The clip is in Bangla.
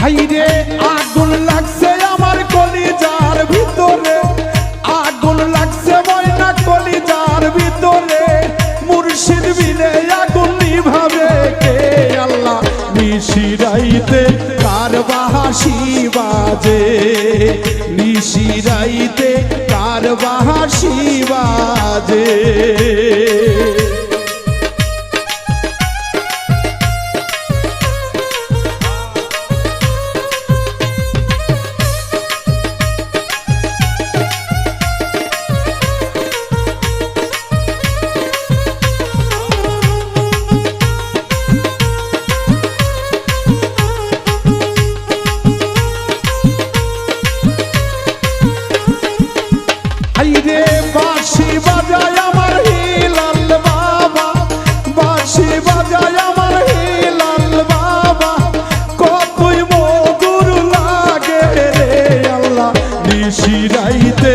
হাইরে আগুন লাগছে আমার কলিজার ভিতরে, আগুন লাগছে ময়না কলিজার ভিতরে, মুর্শিদ বিনে আগুন নিভাবে কে আল্লাহ। নিশিরাইতে কার বাঁশি বাজে, নিশিরাইতে কার বাঁশি বাজে। হাইরে বাঁশি বাজায় আমার হিলাল বাবা, বাঁশি বাজায় আমার হিলাল বাবা, কতই মধুর লাগে রে আল্লাহ। নিশিরাইতে